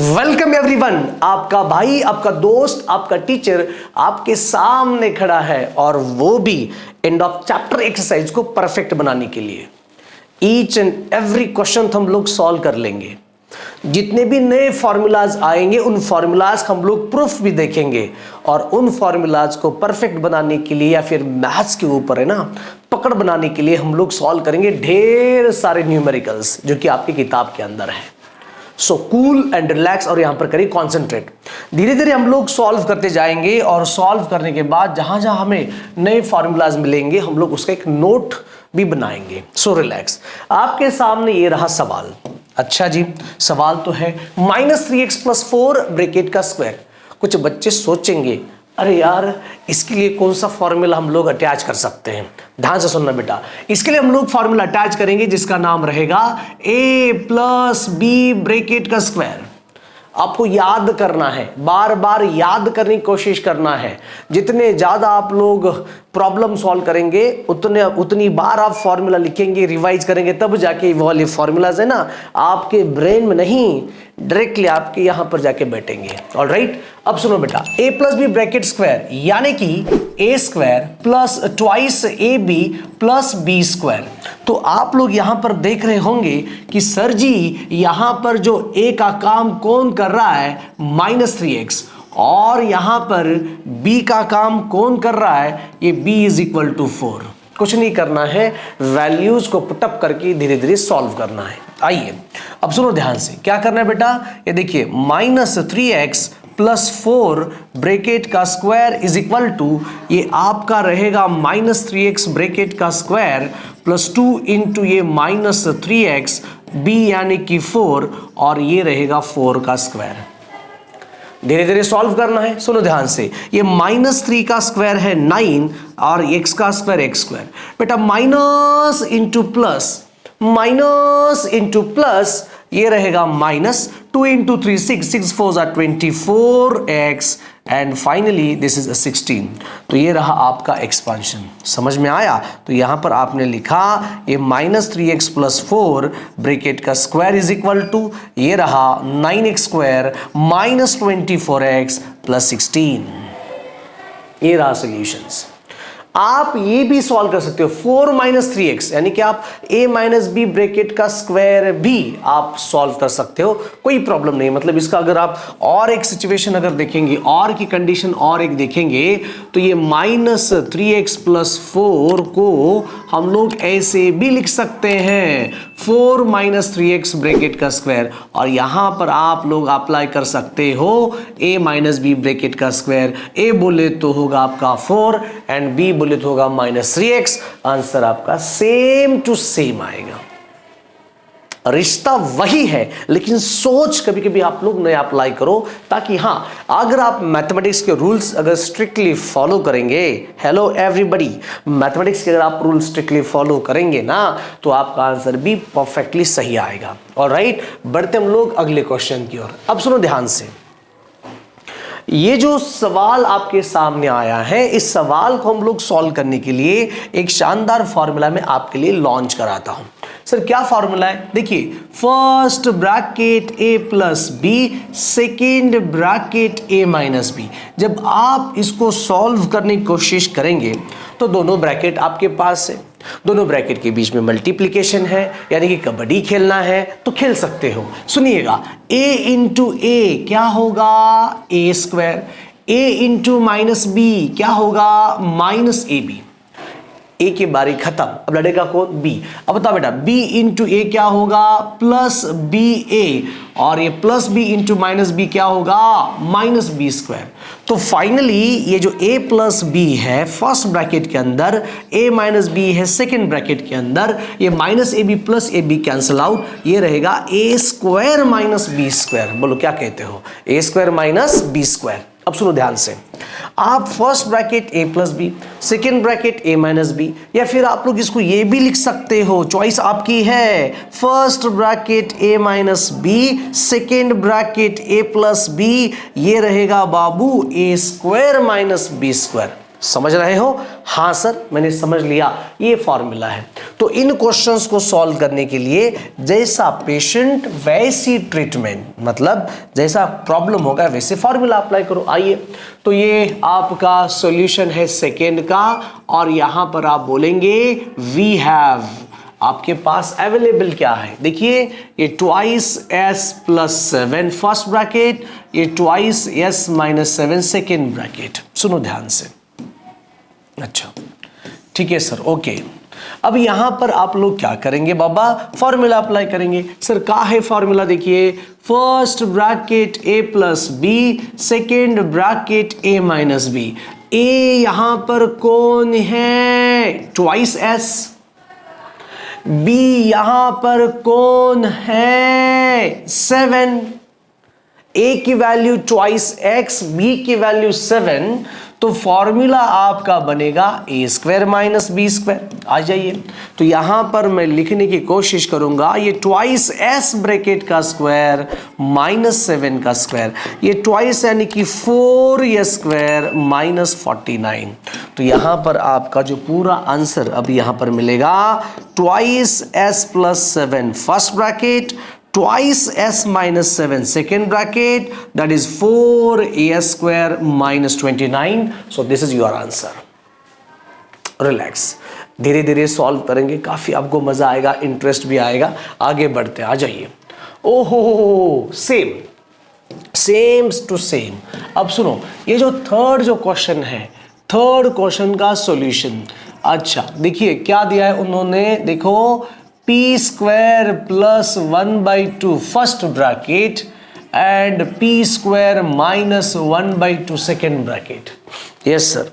Welcome everyone. आपका भाई, आपका दोस्त, आपका टीचर आपके सामने खड़ा है और वो भी एंड ऑफ चैप्टर एक्सरसाइज को परफेक्ट बनाने के लिए। ईच एंड एवरी क्वेश्चन हम लोग सॉल्व कर लेंगे। जितने भी नए फॉर्मूलाज आएंगे उन फॉर्मूलाज हम लोग प्रूफ भी देखेंगे और उन फॉर्मूलाज को परफेक्ट बनाने के लिए या फिर मैथ्स के ऊपर है ना पकड़ बनाने के लिए हम लोग सॉल्व करेंगे ढेर सारे न्यूमेरिकल्स जो कि आपकी किताब के अंदर है। सो कूल एंड रिलैक्स और यहां पर करिए कॉन्सेंट्रेट। धीरे धीरे हम लोग सॉल्व करते जाएंगे और सॉल्व करने के बाद जहां जहां हमें नए फॉर्मूलाज मिलेंगे हम लोग उसका एक नोट भी बनाएंगे। So relax. आपके सामने ये रहा सवाल। अच्छा जी, सवाल तो है -3x+4 ब्रैकेट का स्क्वायर। कुछ बच्चे सोचेंगे अरे यार इसके लिए कौन सा फॉर्मूला हम लोग अटैच कर सकते हैं। ध्यान से सुनना बेटा, इसके लिए हम लोग फॉर्मूला अटैच करेंगे जिसका नाम रहेगा a+b ब्रैकेट का स्क्वायर। आपको याद करना है, बार बार याद करने की कोशिश करना है। जितने ज्यादा आप लोग प्रॉब्लम सॉल्व करेंगे उतनी बार आप फॉर्मूला लिखेंगे, रिवाइज करेंगे, तब जाके वो वाले फॉर्मूलाज है ना आपके ब्रेन में नहीं डायरेक्टली आपके यहां पर जाके बैठेंगे। ऑलराइट, अब सुनो बेटा, a+b ब्रैकेट स्क्वायर यानी कि a² plus twice ab plus b square. तो आप लोग यहां पर देख रहे होंगे कि सर जी यहां पर जो a का काम कौन कर रहा है -3x और यहां पर b का काम कौन कर रहा है, ये b = 4। कुछ नहीं करना है, वैल्यूज को पुटअप करके धीरे धीरे सॉल्व करना है। आइए अब सुनो ध्यान से, क्या करना है बेटा, ये देखिए -3x+4 ब्रैकेट का स्क्वायर = ये आपका रहेगा -3x ब्रैकेट का स्क्वायर +2 इंटू ये -3x b यानी कि 4 और ये रहेगा 4 का स्क्वायर। धीरे धीरे सॉल्व करना है, सुनो ध्यान से। ये -3 का स्क्वायर है 9 और x का स्क्वायर x²। बेटा माइनस इंटू प्लस ये रहेगा -2 into 3 6 4 24x and finally this is 16। तो ये रहा आपका एक्सपांशन। समझ में आया? तो यहां पर आपने लिखा ये -3x+4 ब्रैकेट का स्क्वायर = ये रहा 9x² -24x + 16। ये रहा सॉल्यूशंस। आप ये भी सॉल्व कर सकते हो 4 - 3x यानी कि आप a-b ब्रैकेट का स्क्वायर भी आप सॉल्व कर सकते हो, कोई प्रॉब्लम नहीं। मतलब इसका अगर आप और एक सिचुएशन अगर देखेंगे और की कंडीशन और एक देखेंगे तो ये -3x+4 को हम लोग ऐसे भी लिख सकते हैं 4 - 3x ब्रैकेट का स्क्वायर और यहां पर आप लोग अप्लाई कर सकते हो a-b ब्रैकेट का स्क्वायर। a बोले तो होगा आपका 4 एंड b बोले तो होगा -3x। आंसर आपका सेम टू सेम आएगा। रिश्ता वही है लेकिन सोच कभी कभी आप लोग नया अप्लाई करो ताकि हाँ अगर आप मैथमेटिक्स के रूल्स अगर स्ट्रिक्टली फॉलो करेंगे, हेलो एवरीबॉडी, मैथमेटिक्स के अगर आप रूल स्ट्रिक्टली फॉलो करेंगे ना तो आपका आंसर भी परफेक्टली सही आएगा। ऑलराइट, बढ़ते हम लोग अगले क्वेश्चन की ओर। अब सुनो ध्यान से, ये जो सवाल आपके सामने आया है इस सवाल को हम लोग सॉल्व करने के लिए एक शानदार फॉर्मूला में आपके लिए लॉन्च कराता हूं। सर क्या फॉर्मूला है? देखिए, first bracket a+b, second bracket a-b। जब आप इसको सॉल्व करने की कोशिश करेंगे तो दोनों ब्रैकेट आपके पास है, दोनों ब्रैकेट के बीच में मल्टीप्लिकेशन है यानी कि कबड्डी खेलना है तो खेल सकते हो। सुनिएगा, a इंटू a क्या होगा a², a इंटू -b क्या होगा -ab। a की बारी खत्म, अब लड़ेगा कौन? b। अब बताओ बेटा b इंटू a क्या होगा +ba और ये +b इंटू -b क्या होगा -b²। तो फाइनली ये जो a+b है फर्स्ट ब्रैकेट के अंदर, a-b है सेकेंड ब्रैकेट के अंदर, ये -ab + ab कैंसिल आउट, ये रहेगा a² - b²। बोलो क्या कहते हो? a² - b²। अब सुनो ध्यान से, आप first bracket a+b, second bracket a-b या फिर आप लोग इसको ये भी लिख सकते हो, चॉइस आपकी है। First bracket a-b, second bracket a+b, ये रहेगा बाबू a² - b²। समझ रहे हो? हाँ सर मैंने समझ लिया, ये फॉर्मूला है। तो इन क्वेश्चंस को सॉल्व करने के लिए जैसा पेशेंट वैसी ट्रीटमेंट, मतलब जैसा प्रॉब्लम होगा वैसे फॉर्मूला अप्लाई करो। आइए, तो ये आपका सॉल्यूशन है सेकेंड का, और यहां पर आप बोलेंगे वी हैव, आपके पास अवेलेबल क्या है, देखिए ये twice S plus 7 first bracket, ये twice S minus 7 second bracket. सुनो ध्यान से, अच्छा ठीक है सर, ओके। अब यहां पर आप लोग क्या करेंगे बाबा, फॉर्मूला अप्लाई करेंगे। सर का है फॉर्मूला, देखिए first bracket A plus B, second bracket A minus B. ए यहां पर कौन है, ट्वाइस एस। बी यहां पर कौन है, 7। ए की वैल्यू ट्वाइस एक्स, बी की वैल्यू 7, तो फॉर्मूला आपका बनेगा ए स्क्वायर माइनस बी स्क्वायर। आ जाइए, तो यहां पर मैं लिखने की कोशिश करूंगा, ये ट्वाइस एस ब्रैकेट का स्क्वायर माइनस 7 का स्क्वायर, ये ट्वाइस यानी कि 4 स्क्वायर माइनस 49। तो यहां पर आपका जो पूरा आंसर अब यहां पर मिलेगा, twice S plus 7 first bracket, twice s minus 7 second bracket, that is 4a square minus 29. So this is your answer. Relax, धीरे धीरे सॉल्व करेंगे, काफी आपको मजा आएगा, इंटरेस्ट भी आएगा। आगे बढ़ते, आ जाइए। ओहो, सेम सेम टू सेम। अब सुनो, ये जो थर्ड जो क्वेश्चन है, थर्ड क्वेश्चन का सॉल्यूशन। अच्छा देखिए क्या दिया है उन्होंने, देखो P square plus 1/2 first bracket and P square minus 1/2 second bracket. Yes sir,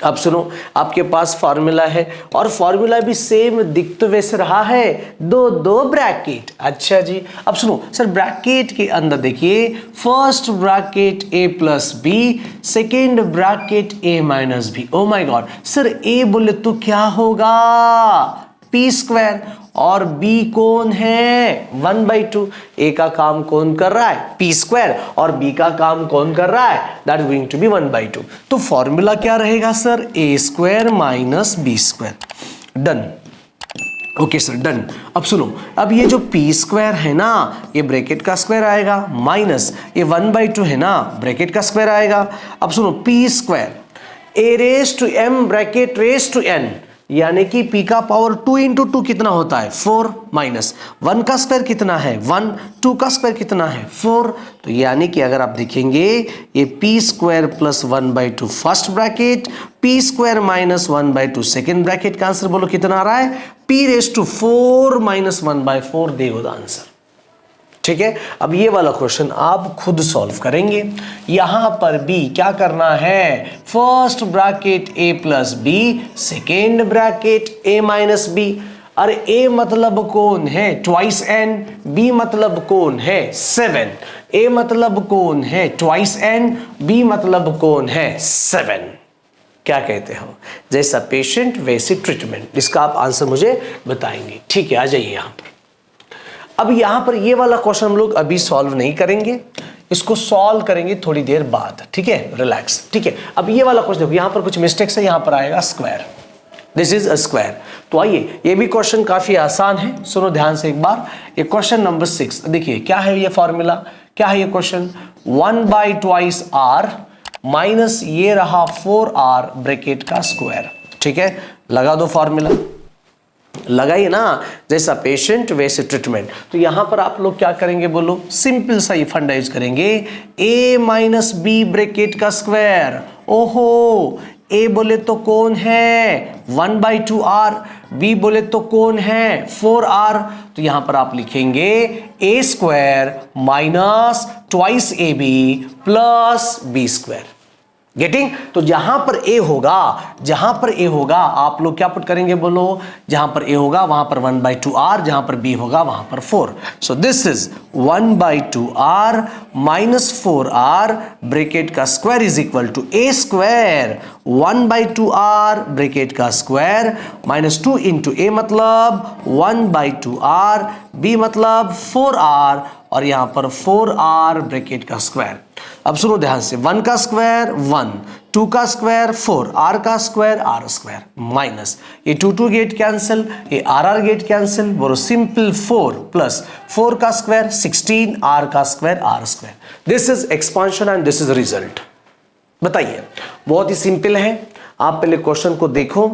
अब सुनो, आपके पास फॉर्मूला है और फॉर्मूला भी सेम दिख तो वैसे रहा है, दो ब्रैकेट। अच्छा जी, अब सुनो सर, ब्रैकेट के अंदर देखिए first bracket A plus B, second bracket A minus B. Oh my God sir, A बोले तो क्या होगा, पी स्क्वायर, और बी कौन है, 1/2। ए का काम कौन कर रहा है, पी स्क्वायर, और बी का काम कौन कर रहा है, that is going to be 1/2। तो फॉर्मूला क्या रहेगा sir, A square minus B square. Done, okay sir done. अब सुनो, अब ये जो पी स्क्वायर है ना, ये ब्रैकेट का स्क्वायर आएगा, माइनस ये 1/2 है ना, ब्रैकेट का स्क्वायर आएगा। अब सुनो, P square A raise to M bracket raise to N, यानी कि p का पावर 2 इंटू 2 कितना होता है, 4, माइनस 1 का स्क्वायर कितना है 1, 2 का स्क्वायर कितना है 4। तो यानी कि अगर आप देखेंगे, ये p square plus 1/2 first bracket, p square minus 1/2 second bracket का आंसर बोलो कितना आ रहा है, p रेज टू 4 माइनस 1/4 देगा आंसर। ठीक है, अब ये वाला क्वेश्चन आप खुद सॉल्व करेंगे। यहां पर भी क्या करना है, first bracket a plus B, second bracket a minus B. अरे a मतलब कौन है, ट्वाइस n, b मतलब कौन है 7, a मतलब कौन है ट्वाइस n, b मतलब कौन है 7। क्या कहते हो, जैसा पेशेंट वैसी ट्रीटमेंट, इसका आप आंसर मुझे बताएंगे। ठीक है, आ जाइए यहां पर। अब यहां पर ये वाला क्वेश्चन हम लोग अभी सॉल्व नहीं करेंगे, इसको सॉल्व करेंगे थोड़ी देर बाद। ठीक है, रिलैक्स। ठीक है, अब ये वाला क्वेश्चन देखो, यहां पर कुछ मिस्टेक्स है, यहां पर आएगा square, this is a square. तो आइए, ये भी क्वेश्चन काफी आसान है, सुनो ध्यान से एक बार। ये क्वेश्चन नंबर 6, देखिए क्या है ये फॉर्मूला, क्या है ये क्वेश्चन, 1/2 r माइनस ये रहा 4r ब्रैकेट का स्क्वायर। ठीक है, लगा दो फॉर्मूला, लगाइए ना, जैसा पेशेंट वैसे ट्रीटमेंट। तो यहां पर आप लोग क्या करेंगे बोलो, सिंपल सा ये फंडा यूज करेंगे, a माइनस बी ब्रैकेट का स्क्वायर। ओहो, a बोले तो कौन है 1/2r, b बोले तो कौन है 4r। तो यहां पर आप लिखेंगे a square minus twice ab plus b square. Getting, तो जहां पर a होगा, जहां पर a होगा आप लोग क्या पुट करेंगे बोलो, जहां पर a होगा वहां पर 1/2r, जहां पर b होगा वहां पर 4। So this is 1/2r minus 4r bracket का square is equal to a square 1/2r bracket का स्क्वायर माइनस 2 इंटू a मतलब 1/2r, b मतलब 4r, और यहां पर 4r ब्रैकेट का स्क्वायर। अब सुनो ध्यान से, 1 का स्क्वायर 1, 2 का स्क्वायर 4, r का स्क्वायर r स्क्वायर माइनस ये 2 गेट कैंसिल, ये r गेट कैंसिल, बोलो सिंपल 4 प्लस 4 का स्क्वायर 16, r का square r square. This is expansion and this is result. बताइए, बहुत ही सिंपल है। आप पहले क्वेश्चन को देखो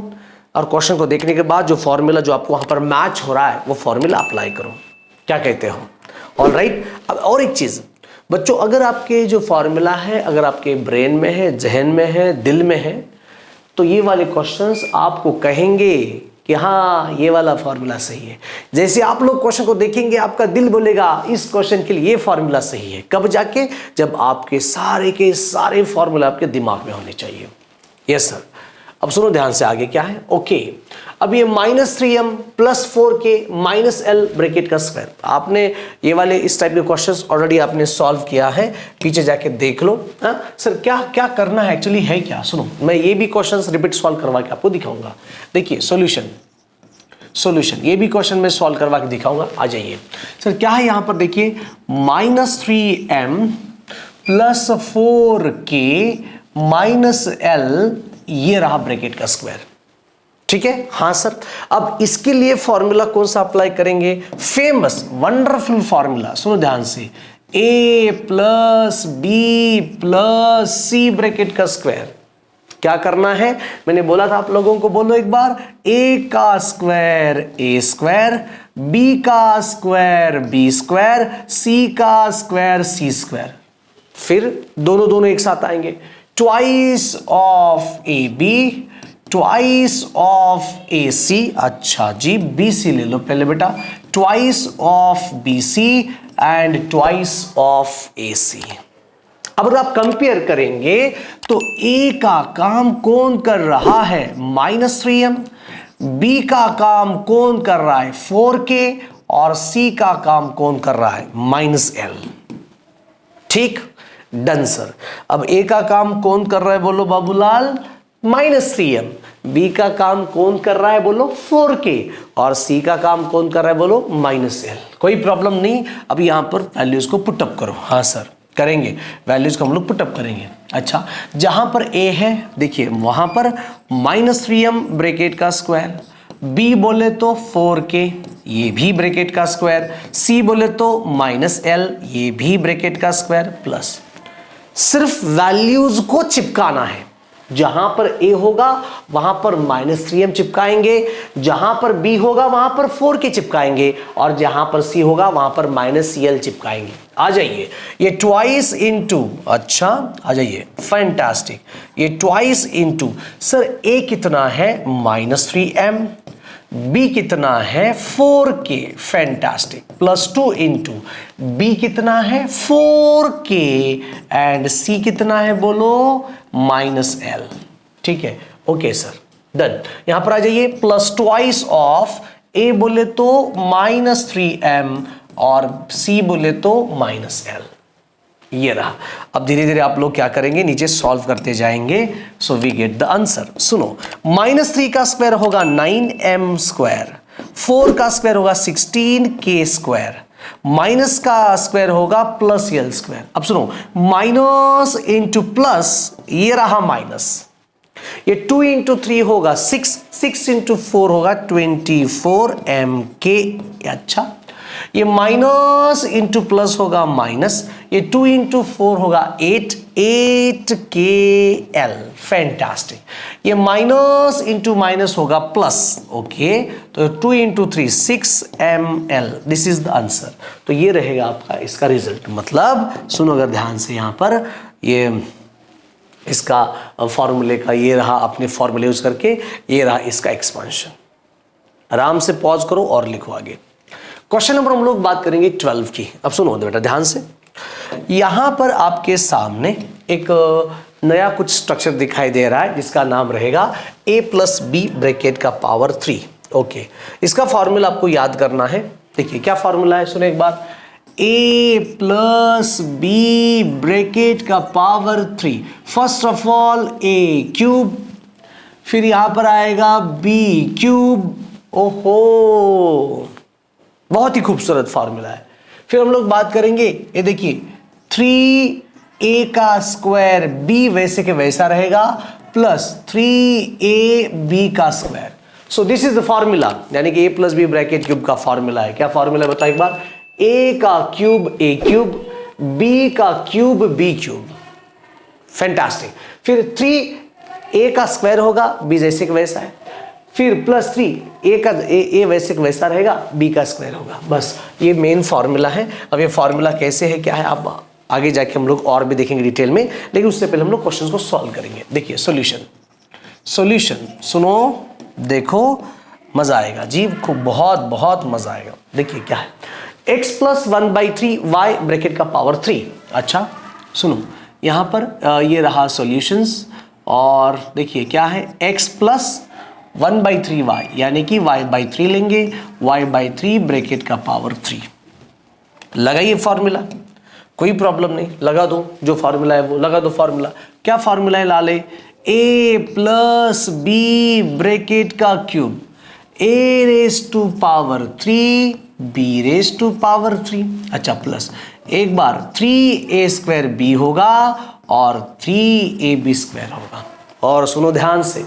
और क्वेश्चन को देखने के बाद जो फॉर्मूला जो आपको वहां पर मैच हो रहा है वो फॉर्मूला अप्लाई करो। क्या कहते हो? ऑलराइट। अब और एक चीज बच्चों, अगर आपके जो फॉर्मूला है अगर आपके ब्रेन में है, जहन में है, दिल में है, तो ये वाले क्वेश्चंस आपको कहेंगे कि हाँ ये वाला फॉर्मूला सही है। जैसे आप लोग क्वेश्चन को देखेंगे आपका दिल बोलेगा इस क्वेश्चन के लिए ये फॉर्मूला सही है। कब जाके? जब आपके सारे के सारे फॉर्मूला आपके दिमाग में होने चाहिए। Yes sir. अब सुनो ध्यान से, आगे क्या है? ओके, अब ये -3m plus 4k minus l bracket का स्क्वायर। आपने ये वाले इस टाइप के क्वेश्चंस ऑलरेडी आपने सॉल्व किया है, पीछे जाके देख लो। हाँ सर, क्या क्या करना है एक्चुअली है क्या? सुनो, मैं ये भी क्वेश्चंस रिपीट सॉल्व करवा के आपको दिखाऊंगा। देखिए सॉल्यूशन ये भी क्वेश्चन में सॉल्व करवा के दिखाऊंगा। आ जाइए सर, क्या है यहाँ पर? देखिए -3m plus 4k minus l, ये रहा ब्रैकेट का स्क्वायर। ठीक है? हाँ सर। अब इसके लिए फॉर्मूला कौन सा अप्लाई करेंगे? फेमस वंडरफुल फॉर्मूला, सुनो ध्यान से, a plus B plus C bracket का स्क्वायर। क्या करना है? मैंने बोला था आप लोगों को, बोलो एक बार, a का स्क्वायर a स्क्वायर, b का स्क्वायर b स्क्वायर, c का स्क्वायर c स्क्वायर। फिर दोनों एक साथ आएंगे, twice of A B twice of A C. अच्छा जी, बी सी ले लो पहले बेटा, twice of B C and twice of A C. अब अगर आप कंपेयर करेंगे तो ए का काम कौन कर रहा है? -3m। बी का काम कौन कर रहा है? 4k। और सी का काम कौन कर रहा है? -l। ठीक, डन सर। अब ए का काम कौन कर रहा है बोलो बाबूलाल? -3m। बी का काम कौन कर रहा है बोलो? 4k। और सी का काम कौन कर रहा है बोलो? -l। कोई प्रॉब्लम नहीं। अब यहां पर वैल्यूज को पुटअप करो। हाँ सर, करेंगे, वैल्यूज को हम लोग पुटअप करेंगे। अच्छा, जहां पर ए है देखिए वहां पर -3m ब्रैकेट का स्क्वायर, बी बोले तो 4k, ये भी ब्रैकेट का स्क्वायर, सी बोले तो -l, ये भी ब्रैकेट का स्क्वायर, प्लस सिर्फ वैल्यूज को चिपकाना है। जहां पर a होगा वहां पर -3m चिपकाएंगे, जहां पर b होगा वहां पर 4k चिपकाएंगे, और जहां पर c होगा वहां पर -l चिपकाएंगे। आ जाइए, ये ट्वाइस इंटू, अच्छा आ जाइए, फैंटास्टिक। ये ट्वाइस इंटू, सर a कितना है? -3m, b कितना है? 4k, फैंटास्टिक, +2 इंटू b कितना है? 4k एंड c कितना है बोलो? -l। ठीक है, ओके सर, डन। यहां पर आ जाइए, प्लस ट्वाइस ऑफ a बोले तो -3m और c बोले तो -l। ये रहा। अब धीरे धीरे आप लोग क्या करेंगे? नीचे सॉल्व करते जाएंगे, so we get the answer. सुनो, -3 का स्क्वायर होगा 9m स्क्वायर, 4 का स्क्वायर होगा 16k स्क्वायर, माइनस का स्क्वायर होगा +l स्क्वायर। अब सुनो, माइनस इंटू प्लस, ये रहा माइनस, ये 2 इंटू 3 होगा 6, 6 इंटू 4 होगा 24mk। अच्छा, ये माइनस इंटू प्लस होगा माइनस, ये 2 इंटू 4 होगा 8, 8kl, फैंटास्टिक। ये माइनस इंटू माइनस होगा प्लस, ओके, तो 2 into 3 6ml, this is the answer. तो ये रहेगा आपका इसका रिजल्ट। मतलब सुनो अगर ध्यान से, यहां पर ये इसका फॉर्मूले का ये रहा, अपने फॉर्मूले यूज करके ये रहा इसका एक्सपेंशन। आराम से पॉज करो और लिखो आगे। क्वेश्चन नंबर हम लोग बात करेंगे 12 की। अब सुनो बेटा ध्यान से, यहां पर आपके सामने एक नया कुछ स्ट्रक्चर दिखाई दे रहा है जिसका नाम रहेगा a प्लस बी ब्रैकेट का पावर 3। ओके, इसका फॉर्मूला आपको याद करना है। देखिए क्या फॉर्मूला है, सुनो एक बार, a प्लस बी ब्रैकेट का power 3, first of all a cube, फिर यहां पर आएगा b क्यूब। ओहो, बहुत ही खूबसूरत फार्मूला है। फिर हम लोग बात करेंगे, ये देखिए 3 ए का स्क्वायर बी वैसे के वैसा रहेगा प्लस 3ab का square. So this is the formula, यानी कि a plus B bracket cube का फॉर्मूला है। क्या फॉर्मूला है बताओ एक बार? a का क्यूब a क्यूब, b का क्यूब b क्यूब। फैंटास्टिक। फिर 3a का स्क्वायर होगा, b जैसे कि वैसा है, फिर प्लस 3 a वैसे कि वैसा रहेगा, b का स्क्वायर होगा। बस ये मेन फॉर्मूला है। अब ये फॉर्मूला कैसे है क्या है आप आगे जाके हम लोग और भी देखेंगे डिटेल में, लेकिन उससे पहले हम लोग क्वेश्चन को सॉल्व करेंगे। देखिए सॉल्यूशन सुनो, देखो, मजा आएगा जी, खूब बहुत बहुत मजा आएगा। देखिए क्या है, x प्लस 1/3 y ब्रैकेट का पावर 3। अच्छा सुनो, यहां पर ये रहा सॉल्यूशंस, और देखिए क्या है, x प्लस 1/3 y, यानी कि y/3 लेंगे, y/3 ब्रैकेट का पावर 3। लगाइए फॉर्मूला, कोई प्रॉब्लम नहीं, लगा दो, जो फॉर्मूला है वो लगा दो। फॉर्मूला क्या फॉर्मूला है लाले? a प्लस बी ब्रैकेट का cube, a raise to power 3 b raise to power 3। अच्छा प्लस एक बार 3a स्क्वायर b होगा और 3ab स्क्वायर होगा। और सुनो ध्यान से,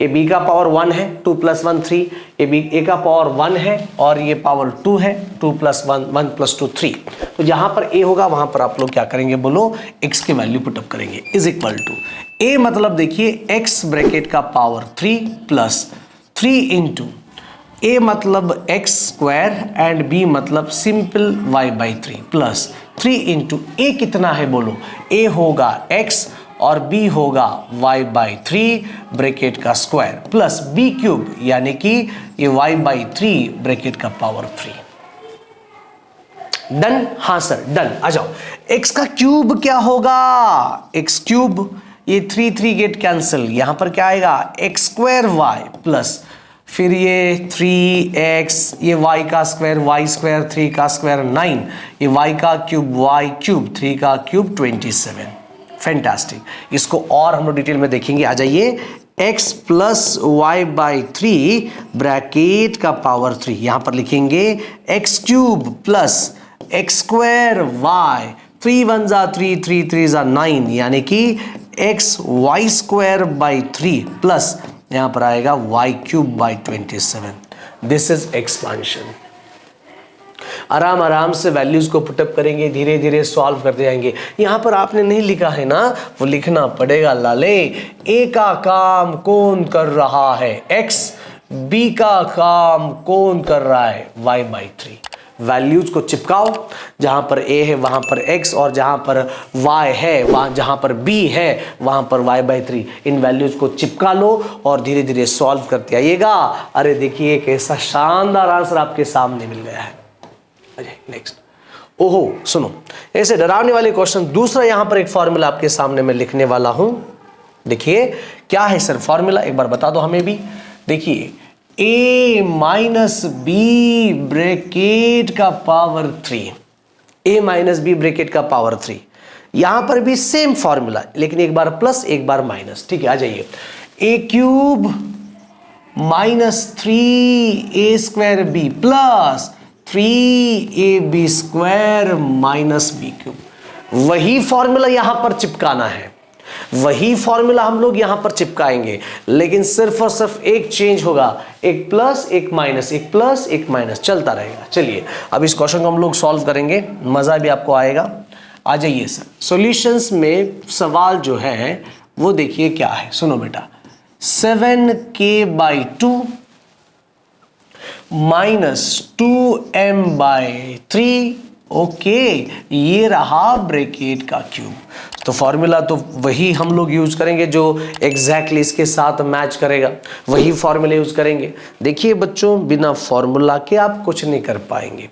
ये b का पावर 1 है, 2 प्लस 1 3, a का पावर 1 है और ये पावर 2 है, 2 प्लस 1 1 प्लस 2 3। तो जहां पर a होगा वहां पर आप लोग क्या करेंगे बोलो, x की वैल्यू पुटअप करेंगे, इज इक्वल टू a मतलब देखिए x ब्रैकेट का पावर 3 प्लस 3 इंटू a मतलब x स्क्वायर एंड b मतलब simple y/3 plus 3 into a कितना है बोलो, a होगा x और b होगा y/3 ब्रैकेट का स्क्वायर प्लस b क्यूब, यानी कि ये y/3 ब्रैकेट का पावर 3। डन? हाँ सर डन। आ जाओ, x का क्यूब क्या होगा, x क्यूब, ये 3 गेट कैंसिल, यहां पर क्या आएगा, x स्क्वायर y प्लस फिर ये 3x, ये y का स्क्वायर y स्क्वायर, 3 का स्क्वायर 9, ये y का क्यूब y क्यूब, 3 का क्यूब 27। फैंटास्टिक। इसको और हम लोग डिटेल में देखेंगे। आ जाइए, x प्लस y/3 ब्रैकेट का पावर 3, यहां पर लिखेंगे x cube plus x square y, 3 1 जा 3, 3 3 जा 9, यानी कि x y square by 3 plus यहां पर आएगा y cube by 27। This is expansion. आराम आराम से वैल्यूज को पुटअप करेंगे, धीरे धीरे सॉल्व करते जाएंगे। यहां पर आपने नहीं लिखा है ना, वो लिखना पड़ेगा लाले। ए का काम कौन कर रहा है, x, b का काम कौन कर रहा है, y/3। वैल्यूज को चिपकाओ, जहां पर a है वहां पर x, और जहां पर y है वहां, जहां पर b है वहां पर y/3। इन वैल्यूज को चिपका लो और धीरे धीरे सॉल्व करते आइएगा। अरे देखिए एक ऐसा शानदार आंसर आपके सामने मिल गया है। नेक्स्ट, ओहो सुनो, ऐसे डरावने वाले क्वेश्चन दूसरा यहां पर एक फॉर्मूला आपके सामने मैं लिखने वाला हूं। देखिए क्या है सर फॉर्मूला, एक बार बता दो हमें भी। देखिए a माइनस बी ब्रैकेट का power 3, a minus B bracket का पावर 3, यहां पर भी सेम फॉर्मूला, लेकिन एक बार प्लस एक बार माइनस। ठीक है, आ जाइए, a cube minus 3a square b plus 3ab square minus B cube. वही फॉर्मूला यहां पर चिपकाना है, वही फॉर्मूला हम लोग यहां पर चिपकाएंगे, लेकिन सिर्फ और सिर्फ एक चेंज होगा, एक प्लस एक माइनस, एक प्लस एक माइनस चलता रहेगा। चलिए अब इस क्वेश्चन को हम लोग सॉल्व करेंगे, मजा भी आपको आएगा। आ जाइए सर, सॉल्यूशंस में सवाल जो है वो देखिए क्या है, सुनो बेटा। 7k/2 माइनस 2m/3, ओके, ये रहा ब्रैकेट का क्यूब। तो फॉर्मूला तो वही हम लोग यूज करेंगे जो एग्जैक्टली इसके साथ मैच करेगा, वही फॉर्मूला यूज करेंगे। देखिए बच्चों, बिना फॉर्मूला के आप कुछ नहीं कर पाएंगे।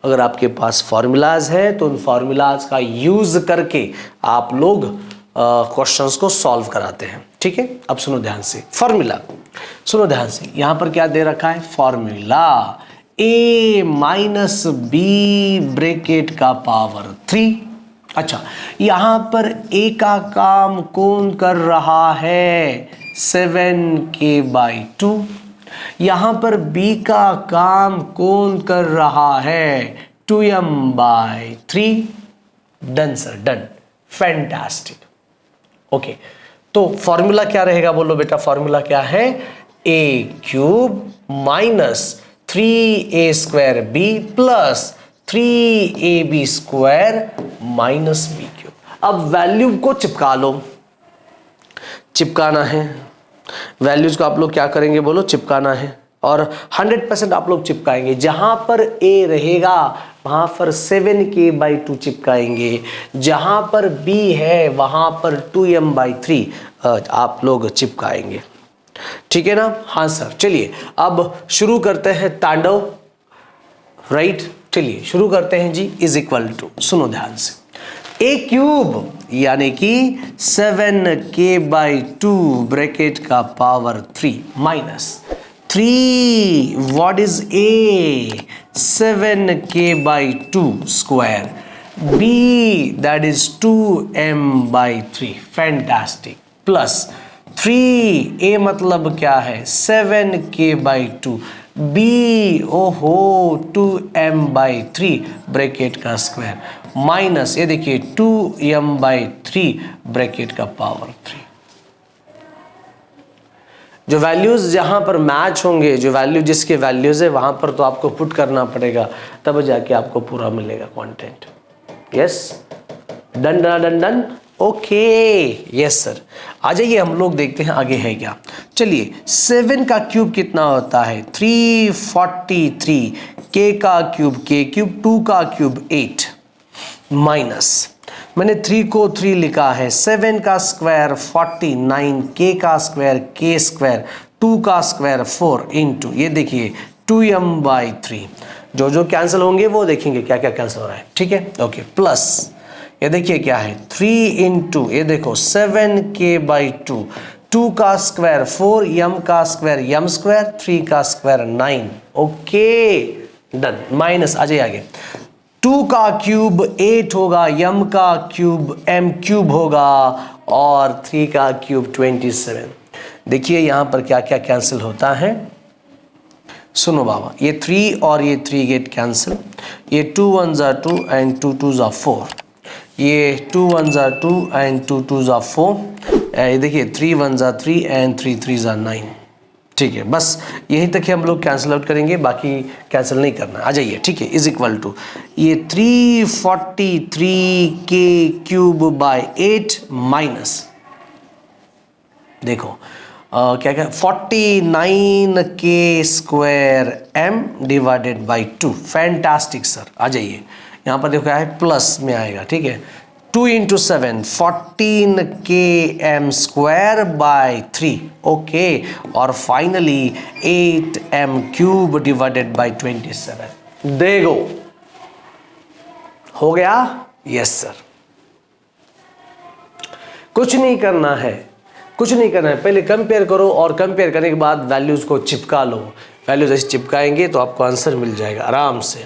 अगर आपके पास फॉर्मूलाज हैं तो उन फॉर्मूलाज का यूज करके आप लोग क्वेश्चंस को सॉल्व कराते हैं। ठीक है, अब सुनो ध्यान से, फॉर्मूला सुनो ध्यान से। यहां पर क्या दे रखा है, formula a minus B bracket का पावर 3। अच्छा, यहां पर a का काम कौन कर रहा है, 7k/2। यहां पर b का काम कौन कर रहा है, 2m/3। Done sir done. Fantastic. Okay, तो फॉर्मूला क्या रहेगा बोलो बेटा, फॉर्मूला क्या है, A cube minus 3a² b plus 3ab² minus b cube. अब वैल्यू को चिपका लो, चिपकाना है वैल्यूज को, आप लोग क्या करेंगे बोलो, चिपकाना है और 100% आप लोग चिपकाएंगे। जहां पर a रहेगा वहां पर 7k/2 चिपकाएंगे, जहां पर b है वहां पर 2m/3 आप लोग चिपकाएंगे, ठीक है ना। हाँ सर, चलिए अब शुरू करते हैं तांडव, राइट। चलिए शुरू करते हैं जी। इज इक्वल टू, सुनो ध्यान से, ए क्यूब यानी कि 7k/2 ब्रैकेट का power 3 minus 3 what is A 7k/2 square, B that is 2m/3 fantastic, plus 3 A मतलब क्या है 7k/2, बी ओहो 2m/3 ब्रैकेट का स्क्वायर माइनस ये देखिए 2m/3 ब्रैकेट का पावर 3। जो वैल्यूज जहां पर मैच होंगे, जो वैल्यू जिसके वैल्यूज है वहां पर तो आपको पुट करना पड़ेगा, तब जाके आपको पूरा मिलेगा content. Yes, done done done done, okay, yes sir. आ जाइए हम लोग देखते हैं आगे है क्या। चलिए 7 का क्यूब कितना होता है 343, k का क्यूब k क्यूब, 2 का क्यूब 8 माइनस मैंने 3 को 3 लिखा है, 7 का स्क्वायर 49, k का स्क्वायर k स्क्वायर, 2 का स्क्वायर 4 इंटू ये देखिए 2m/3। जो जो कैंसिल होंगे वो देखेंगे क्या क्या कैंसिल हो रहा है, ठीक है। ओके, प्लस ये देखिए क्या है 3 इंटू ये देखो 7k/2, 2 का स्क्वायर 4, m का स्क्वायर m स्क्वायर, 3 का स्क्वायर 9। ओके डन, माइनस आ जाइए आगे, 2 का क्यूब 8 होगा, m का क्यूब m क्यूब होगा और 3 का क्यूब 27। देखिए यहां पर क्या क्या कैंसिल होता है, सुनो बाबा, ये 3 और ये 3 गेट कैंसिल, ये 2 1s are 2 and 2 2s are 4, ये 2 1s are 2 and 2 2s are 4, ये देखिए 3 1s are 3 and 3 3s are 9। ठीक है, बस यहीं तक ही हम लोग कैंसिल आउट करेंगे, बाकी कैंसिल नहीं करना। आ जाइए, ठीक है, इज इक्वल टू ये 343k³/8 माइनस देखो क्या क्या 49k² m/2। फैंटास्टिक सर, आ जाइए यहाँ पर देखो क्या है, प्लस में आएगा, ठीक है। 2 into 7 14km²/3, ओके, और फाइनली 8m³/27। देखो हो गया, यस सर। कुछ नहीं करना है, कुछ नहीं करना है, पहले कंपेयर करो और कंपेयर करने के बाद वैल्यूज को चिपका लो। वैल्यूज ऐसे चिपकाएंगे तो आपको आंसर मिल जाएगा आराम से।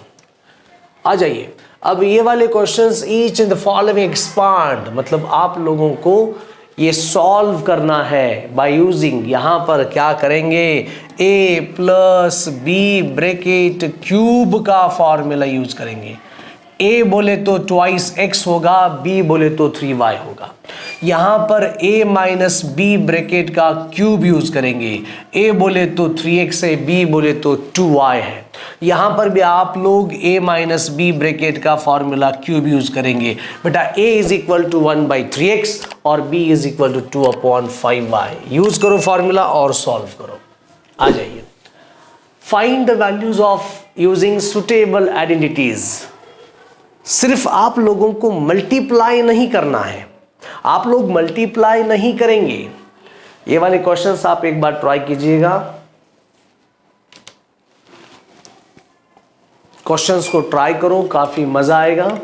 आ जाइए अब ये वाले questions, each in the following expand, मतलब आप लोगों को ये सॉल्व करना है बाय यूजिंग, यहां पर क्या करेंगे, a + b ब्रैकेट क्यूब का फॉर्मूला यूज करेंगे। a बोले तो 2x होगा, b बोले तो 3y होगा। यहां पर a - b ब्रैकेट का क्यूब यूज करेंगे, a बोले तो 3x है, b बोले तो 2y है। यहां पर भी आप लोग a - b ब्रैकेट का फॉर्मूला क्यूब यूज करेंगे। बेटा a = 1/3x और b = 2/5y। यूज करो फॉर्मूला और सॉल्व करो। आ जाइए, find the values of using suitable identities. सिर्फ आप लोगों को मल्टीप्लाई नहीं करना है, आप लोग मल्टीप्लाई नहीं करेंगे। ये वाले क्वेश्चंस आप एक बार ट्राई कीजिएगा, क्वेश्चंस को ट्राई करो, काफी मजा आएगा।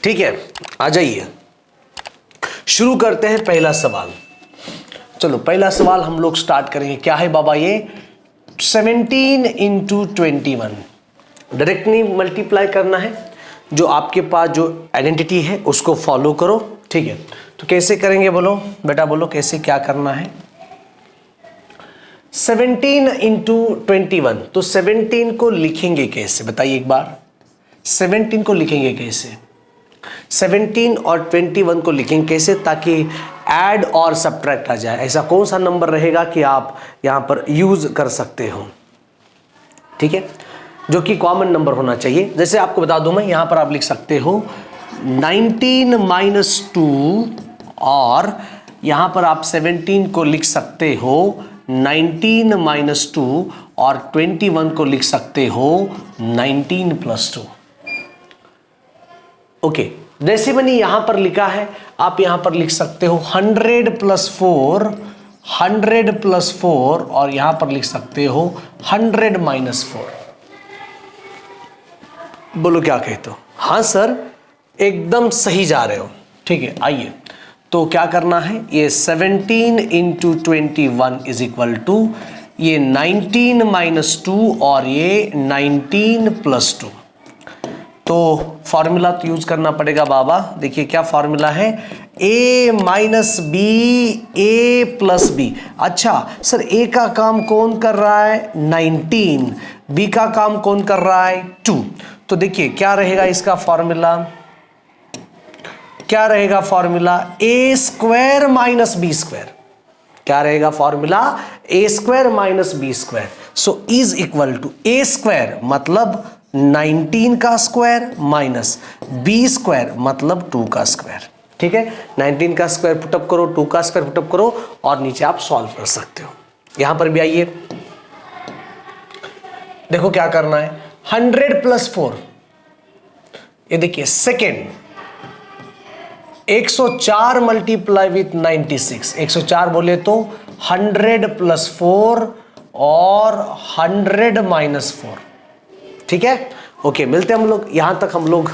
ठीक है, आ जाइए शुरू करते हैं पहला सवाल। चलो पहला सवाल हम लोग स्टार्ट करेंगे। क्या है बाबा ये, 17 × 21 डायरेक्टली मल्टीप्लाई करना है। जो आपके पास जो आइडेंटिटी है उसको फॉलो करो, ठीक है। तो कैसे करेंगे बोलो बेटा, बोलो कैसे क्या करना है। 17 इंटू 21, तो 17 को लिखेंगे कैसे बताइए एक बार, 17 को लिखेंगे कैसे, 17 और 21 को लिखेंगे कैसे ताकि ऐड और सब्ट्रैक्ट आ जाए। ऐसा कौन सा नंबर रहेगा कि आप यहाँ पर यूज कर सकते हो, ठीक है, जो कि कॉमन नंबर होना चाहिए। जैसे आपको बता दूं मैं, यहाँ पर आप लिख सकते हो 19 माइनस 2, और यहाँ पर आप 17 को लिख सकते हो 19 माइनस 2, और 21 को लिख सकते हो 19 प्लस 2। ओके, जैसे मैंने यहां पर लिखा है आप यहां पर लिख सकते हो 100 प्लस 4, 100 प्लस 4, और यहां पर लिख सकते हो 100 माइनस 4। बोलो क्या कहते हो? हाँ सर, एकदम सही जा रहे हो, ठीक है। आइए, तो क्या करना है, ये 17 इंटू 21 इज इक्वल टू ये 19 माइनस 2 और ये 19 प्लस 2। तो फॉर्मूला तो यूज करना पड़ेगा बाबा। देखिए क्या फॉर्मूला है, a minus B A plus B. अच्छा सर, a का काम कौन कर रहा है 19, b का काम कौन कर रहा है 2। तो देखिए क्या रहेगा इसका फॉर्मूला, क्या रहेगा formula, a square minus B square. क्या रहेगा formula, a square minus B square. So is equal to a square मतलब 19 का स्क्वायर माइनस बी स्क्वायर मतलब 2 का स्क्वायर, ठीक है। 19 का स्क्वायर पुटअप करो, 2 का स्क्वायर पुटअप करो, और नीचे आप सॉल्व कर सकते हो। यहां पर भी आइए, देखो क्या करना है, 100 प्लस 4, ये देखिए सेकेंड, 104 मल्टीप्लाई विथ 96, 104 बोले तो 100 प्लस 4 और 100 माइनस 4, ठीक है। ओके, मिलते हैं हम लोग, यहां तक हम लोग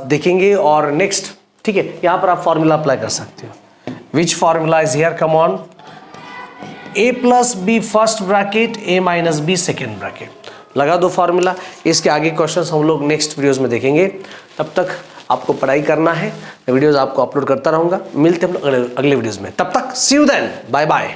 देखेंगे और नेक्स्ट, ठीक है। यहां पर आप फॉर्मूला अप्लाई कर सकते हो। Which formula is here, come on, a plus B first bracket, a minus B second bracket, लगा दो फॉर्मूला। इसके आगे क्वेश्चंस हम लोग नेक्स्ट वीडियोस में देखेंगे। तब तक आपको पढ़ाई करना है, वीडियोस आपको अपलोड करता रहूंगा। मिलते हैं हम लोग अगले वीडियोस में, तब तक सी यू देन, बाय बाय।